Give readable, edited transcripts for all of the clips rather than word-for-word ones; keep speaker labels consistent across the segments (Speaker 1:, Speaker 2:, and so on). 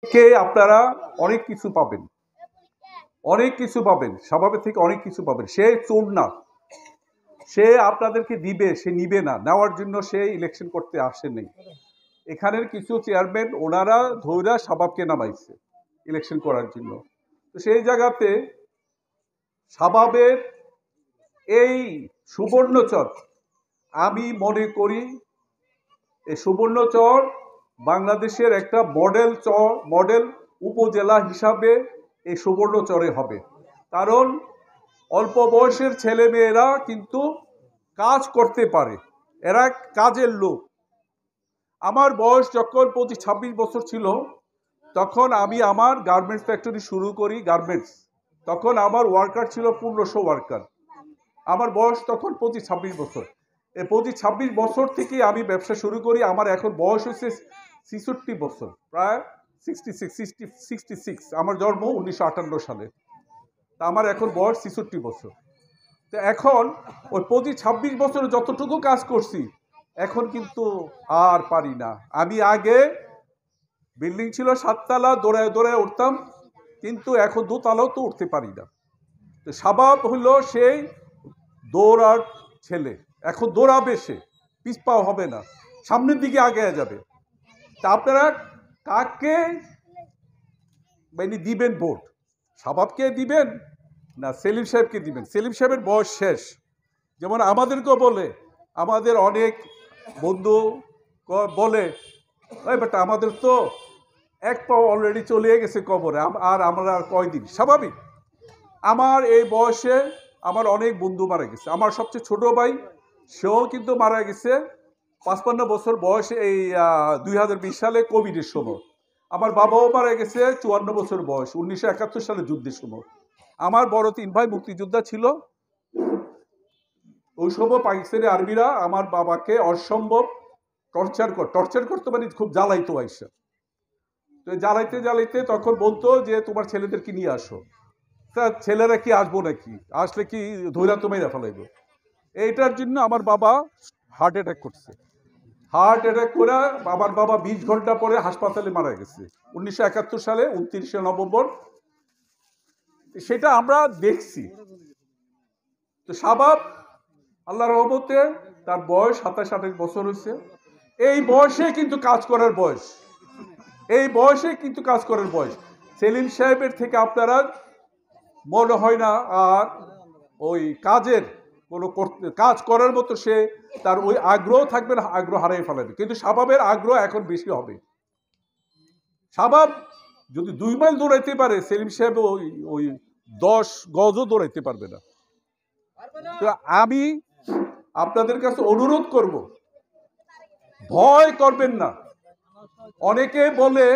Speaker 1: কে আপনারা অনেক কিছু পাবেন, অনেক কিছু পাবেন, স্বভাবের থেকে অনেক কিছু পাবেন। সে চোর না, সে আপনাদেরকে দিবে, সে নিবে না। নেওয়ার জন্য সে ইলেকশন করতে আসেনি। এখানের কিছু চেয়ারম্যান ওনারা ধৈরা শাবাবকে নামাইছে ইলেকশন করার জন্য। তো সেই জায়গাতে শাবাবের এই সুবর্ণচর, আমি মনে করি এই সুবর্ণচর বাংলাদেশের একটা মডেল চর, মডেল উপজেলা হিসাবে এই সুবর্ণচরে হবে। কারণ অল্প বয়সের ছেলে মেয়েরা কিন্তু কাজ করতে পারে, এরা কাজের লোক। আমার বয়স যখন 25-26 বছর ছিল, তখন আমি আমার গার্মেন্টস ফ্যাক্টরি শুরু করি। গার্মেন্টস তখন আমার ওয়ার্কার ছিল 1500 ওয়ার্কার। আমার বয়স তখন 25-26 বছর। এই 25-26 বছর থেকে আমি ব্যবসা শুরু করি। আমার এখন বয়স হচ্ছে 66 বছর, প্রায় 66। আমার জন্ম 1958 সালে। তা আমার এখন বয়স 66 বছর। তো এখন ওই 25-26 বছরে যতটুকু কাজ করছি, এখন কিন্তু আর পারি না। আমি আগে বিল্ডিং ছিল 7 তলা, দৌড়ায় দৌড়ায় উঠতাম, কিন্তু এখন 2 তলাও তো উঠতে পারি না। তো শাবাব হলো সেই দৌড়ার ছেলে, এখন দৌড়াবে, সে পিছপাও হবে না, সামনের দিকে আগে যাবে। তা আপনারা কাকে মানে দিবেন ভোট? শাবাবকে দিবেন না সেলিম সাহেবকে দিবেন? সেলিম সাহেবের বয়স শেষ। যেমন আমাদেরকেও বলে, আমাদের অনেক বন্ধু বলে, ওই বেটা আমাদের তো এক পাও অলরেডি চলে গেছে কবরে, আর আমরা আর কয়দিন। স্বাভাবিক, আমার এই বয়সে আমার অনেক বন্ধু মারা গেছে। আমার সবচেয়ে ছোট ভাই, সেও কিন্তু মারা গেছে 55 বছর বয়সে, এই 2020 সালে কোভিডের সময়। আমার বাবাও মারা গেছে 54 বছর বয়স, 1971 সালে যুদ্ধের সময়। আমার বড় 3 ভাই মুক্তিযোদ্ধা ছিল। ওই সময় পাকিস্তানি আর্মিরা আমার বাবাকে অসম্ভব টর্চার করতো, মানে খুব জ্বালাইতো আইসা। তো জ্বালাইতে জ্বালাইতে তখন বলতো যে তোমার ছেলেদেরকে নিয়ে আসো। তা ছেলেরা কি আসবো নাকি? আসলে কি ধৈরা তো মেরা ফেলাইবো। এইটার জন্য আমার বাবা হার্ট অ্যাটাক করছে। হার্ট অ্যাটাক করে আমার বাবা 20 ঘন্টা পরে হাসপাতালে মারা গেছে 1971 সালে 29শে নভেম্বর। সেটা আমরা দেখছি। তো শাবাব আল্লাহর রহমতে তার বয়স 27-28 বছর হয়েছে। এই বয়সে কিন্তু কাজ করার বয়স, এই বয়সে কিন্তু কাজ করার বয়স। সেলিম সাহেবের থেকে আপনারা মনে হয় না আর ওই কাজের কোনো কাজ করার মতো সে তার ওই আগ্রহ থাকবে না, আগ্রহ হারিয়ে ফেলাবে। কিন্তু শাবাবের আগ্রহ এখন বেশি হবে। শাবাব যদি 2 মাইল দৌড়াইতে পারে, সেলিম সাহেব ওই ওই 10 গজও দৌড়াইতে পারবে না। তো আমি আপনাদের কাছে অনুরোধ করব, ভয় করবেন না। অনেকে বলে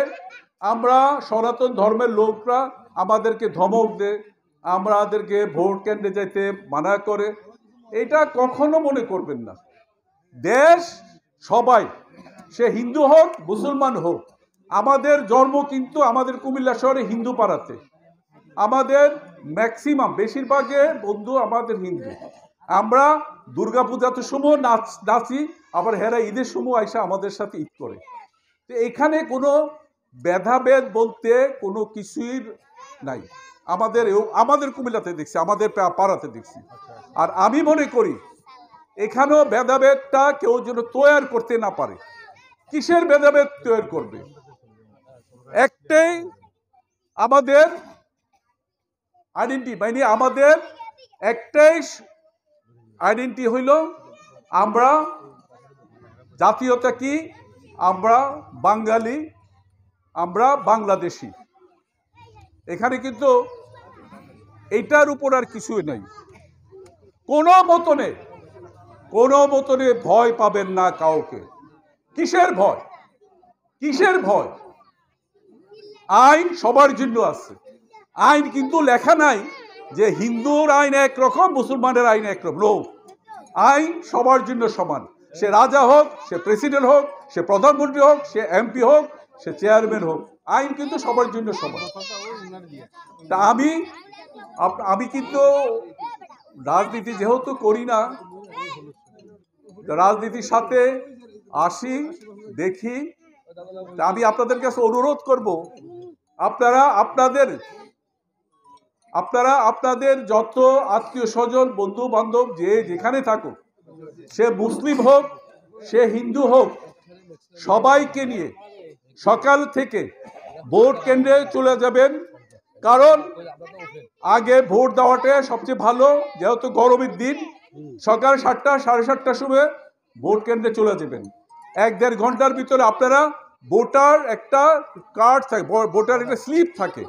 Speaker 1: আমরা সনাতন ধর্মের লোকরা আমাদেরকে ধমক দেয়, আমাদেরকে ভোট কেন্দ্রে যাইতে মানা করে। এটা কখনো মনে করবেন না। দেশ সবাই, সে হিন্দু হোক মুসলমান হোক, আমাদের জন্ম কিন্তু আমাদের কুমিল্লা শহরে হিন্দু পাড়াতে। আমাদের ম্যাক্সিমাম বেশিরভাগে বন্ধু আমাদের হিন্দু। আমরা দুর্গাপূজাতে সময় নাচি, আবার হেরা ঈদের সময় আইসা আমাদের সাথে ঈদ করে। তো এখানে কোনো ভেদাভেদ বলতে কোনো কিছুই নাই। আমাদের কুমিল্লাতে দেখছি, আমাদের পাড়াতে দেখছি। আর আমি মনে করি এখানেও ভেদাভেদটা কেউ যেন তৈরি করতে না পারে। কিসের ভেদাভেদ তৈরি করবে? একটাই আমাদের আইডেন্টি, মানে আমাদের একটাই আইডেন্টি হইল আমরা জাতীয়তা কি, আমরা বাঙালি, আমরা বাংলাদেশি। এখানে কিন্তু এটার উপর আর কিছুই নাই। কোনো মতনে ভয় পাবেন না কাউকে। কিসের ভয়? কিসের ভয়? আইন সবার জন্য আছে। আইন কিন্তু লেখা নাই যে হিন্দুর আইন একরকম, মুসলমানের আইন একরকম। আইন সবার জন্য সমান। সে রাজা হোক, সে প্রেসিডেন্ট হোক, সে প্রধানমন্ত্রী হোক, সে এমপি হোক, সে চেয়ারম্যান হোক, আইন কিন্তু সবার জন্য সমান। তা আমি কিন্তু রাজনীতি যেহেতু করি না, রাজনীতির সাথে আসি, দেখি। আমি আপনাদের কাছে অনুরোধ করব, আপনারা আপনাদের যত আত্মীয় স্বজন বন্ধু বান্ধব যে যেখানে থাকুক, সে মুসলিম হোক সে হিন্দু হোক, সবাইকে নিয়ে সকাল থেকে ভোট কেন্দ্রে চলে যাবেন। কারণ আগে ভোট দেওয়াটা সবচেয়ে ভালো, যেহেতু গরমের দিন। সকাল 7টা 7:30টার সময় ভোট কেন্দ্রে চলে যাবেন। 1-1.5 ঘন্টার ভিতরে আপনারা ভোটার একটা কার্ড থাকে, ভোটার একটা স্লিপ থাকে,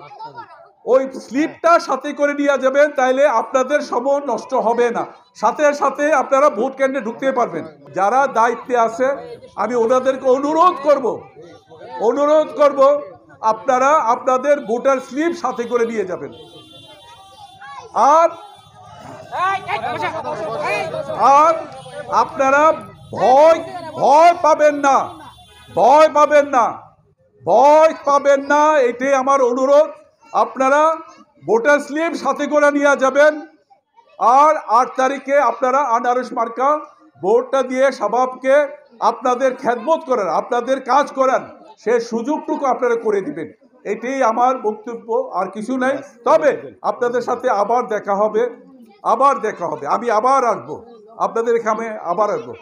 Speaker 1: ওই স্লিপটা সাথে করে নিয়ে যাবেন, তাইলে আপনাদের সময় নষ্ট হবে না। সাথে সাথে আপনারা ভোট কেন্দ্রে ঢুকতে পারবেন। যারা দায়িত্বে আছে আমি ওনাদেরকে অনুরোধ করব আপনারা আপনাদের ভোটার স্লিপ সাথে করে নিয়ে যাবেন। আর আপনারা ভয় পাবেন না, এটাই আমার অনুরোধ। আপনারা ভোটার স্লিপ সাথে করে নিয়ে যাবেন। আর 8 তারিখে আপনারা আনারস মার্কা ভোটটা দিয়ে শাবাবকে আপনাদের খেদমত করার, আপনাদের কাজ করার সে সুযোগটুকু আপনারা করে দিবেন। এটাই আমার বক্তব্য, আর কিছু নাই। তবে আপনাদের সাথে আবার দেখা হবে। আমি আবার আসবো আপনাদের এখানে, আবার আসবো।